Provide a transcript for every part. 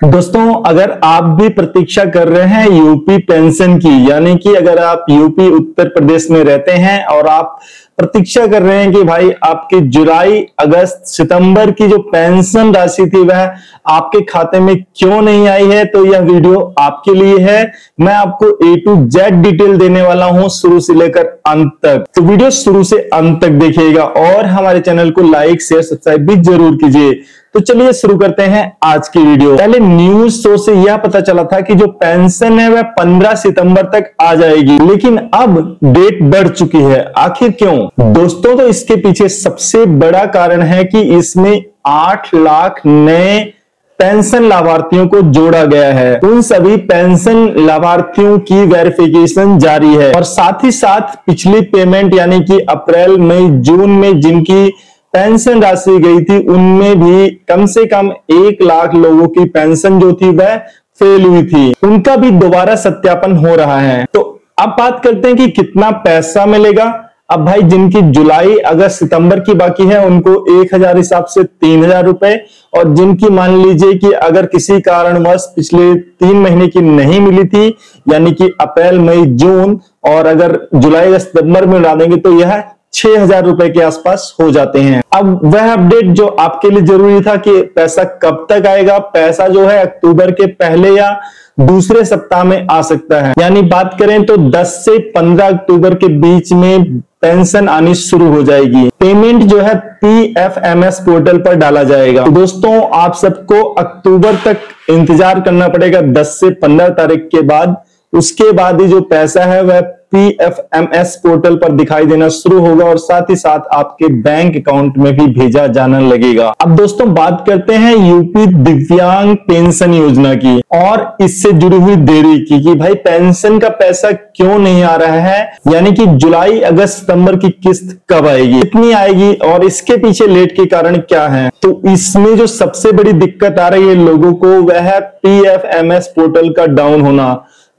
दोस्तों, अगर आप भी प्रतीक्षा कर रहे हैं यूपी पेंशन की, यानी कि अगर आप यूपी उत्तर प्रदेश में रहते हैं और आप प्रतीक्षा कर रहे हैं कि भाई आपकी जुलाई अगस्त सितंबर की जो पेंशन राशि थी वह आपके खाते में क्यों नहीं आई है, तो यह वीडियो आपके लिए है। मैं आपको A to Z डिटेल देने वाला हूं, शुरू से लेकर अंत तक। तो वीडियो शुरू से अंत तक देखिएगा और हमारे चैनल को लाइक शेयर सब्सक्राइब भी जरूर कीजिए। तो चलिए शुरू करते हैं आज की वीडियो। पहले न्यूज सोर्स से यह पता चला था कि जो पेंशन है वह 15 सितंबर तक आ जाएगी, लेकिन अब डेट बढ़ चुकी है। आखिर क्यों दोस्तों? तो इसके पीछे सबसे बड़ा कारण है कि इसमें 8 लाख नए पेंशन लाभार्थियों को जोड़ा गया है। उन सभी पेंशन लाभार्थियों की वेरिफिकेशन जारी है और साथ ही साथ पिछली पेमेंट यानी कि अप्रैल मई जून में जिनकी पेंशन राशि गई थी उनमें भी कम से कम 1 लाख लोगों की पेंशन जो थी वह फेल हुई थी, उनका भी दोबारा सत्यापन हो रहा है। तो अब बात करते हैं कि कितना पैसा मिलेगा। अब भाई जिनकी जुलाई अगस्त सितंबर की बाकी है उनको 1000 हिसाब से 3000 रुपए, और जिनकी मान लीजिए कि अगर किसी कारणवश पिछले 3 महीने की नहीं मिली थी यानी कि अप्रैल मई जून, और अगर जुलाई अगस्त सितंबर में उड़ा देंगे तो यह 6000 रुपए के आसपास हो जाते हैं। अब वह अपडेट जो आपके लिए जरूरी था कि पैसा कब तक आएगा, पैसा जो है अक्टूबर के पहले या दूसरे सप्ताह में आ सकता है। यानी बात करें तो 10 से 15 अक्टूबर के बीच में पेंशन आनी शुरू हो जाएगी। पेमेंट जो है PFMS पोर्टल पर डाला जाएगा। तो दोस्तों, आप सबको अक्टूबर तक इंतजार करना पड़ेगा 10 से 15 तारीख के बाद। उसके बाद ही जो पैसा है वह PFMS पोर्टल पर दिखाई देना शुरू होगा और साथ ही साथ आपके बैंक अकाउंट में भी भेजा जाने लगेगा। अब दोस्तों बात करते हैं यूपी दिव्यांग पेंशन योजना की और इससे जुड़ी हुई देरी की कि भाई पेंशन का पैसा क्यों नहीं आ रहा है, यानी कि जुलाई अगस्त सितंबर की किस्त कब आएगी, कितनी आएगी और इसके पीछे लेट के कारण क्या है। तो इसमें जो सबसे बड़ी दिक्कत आ रही है लोगों को वह है PFMS पोर्टल का डाउन होना।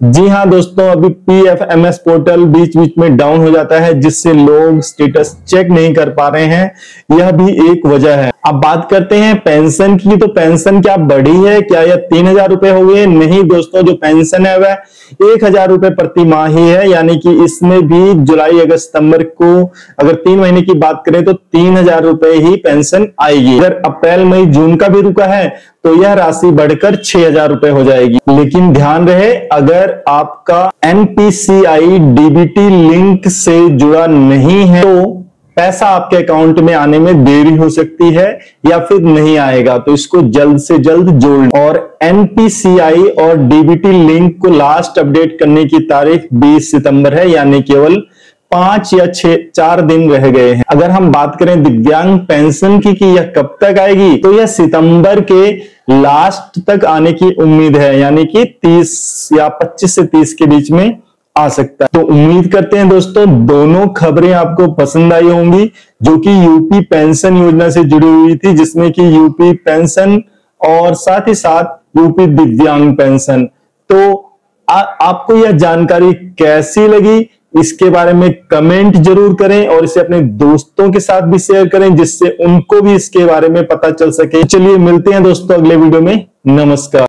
जी हां दोस्तों, अभी PFMS पोर्टल बीच बीच में डाउन हो जाता है जिससे लोग स्टेटस चेक नहीं कर पा रहे हैं, यह भी एक वजह है। अब बात करते हैं पेंशन की। तो पेंशन क्या बढ़ी है, क्या यह 3000 रुपए हो गए? नहीं दोस्तों, जो पेंशन है वह 1000 रुपए प्रति माह ही है, यानी कि इसमें भी जुलाई अगस्त सितंबर को अगर 3 महीने की बात करें तो 3000 रुपए ही पेंशन आएगी। अगर अप्रैल मई जून का भी रुका है तो यह राशि बढ़कर 6000 रुपए हो जाएगी। लेकिन ध्यान रहे, अगर आपका NPCI DBT लिंक से जुड़ा नहीं है तो पैसा आपके अकाउंट में आने में देरी हो सकती है या फिर नहीं आएगा। तो इसको जल्द से जल्द जोड़, और NPCI और DBT लिंक को लास्ट अपडेट करने की तारीख 20 सितंबर है, यानी केवल 5 या 4 दिन रह गए हैं। अगर हम बात करें दिव्यांग पेंशन की कि यह कब तक आएगी, तो यह सितंबर के लास्ट तक आने की उम्मीद है, यानी कि 30 या 25 से 30 के बीच में आ सकता है। तो उम्मीद करते हैं दोस्तों दोनों खबरें आपको पसंद आई होंगी जो कि यूपी पेंशन योजना से जुड़ी हुई थी, जिसमें कि यूपी पेंशन और साथ ही साथ यूपी दिव्यांग पेंशन। तो आपको यह जानकारी कैसी लगी इसके बारे में कमेंट जरूर करें और इसे अपने दोस्तों के साथ भी शेयर करें जिससे उनको भी इसके बारे में पता चल सके। चलिए मिलते हैं दोस्तों अगले वीडियो में। नमस्कार।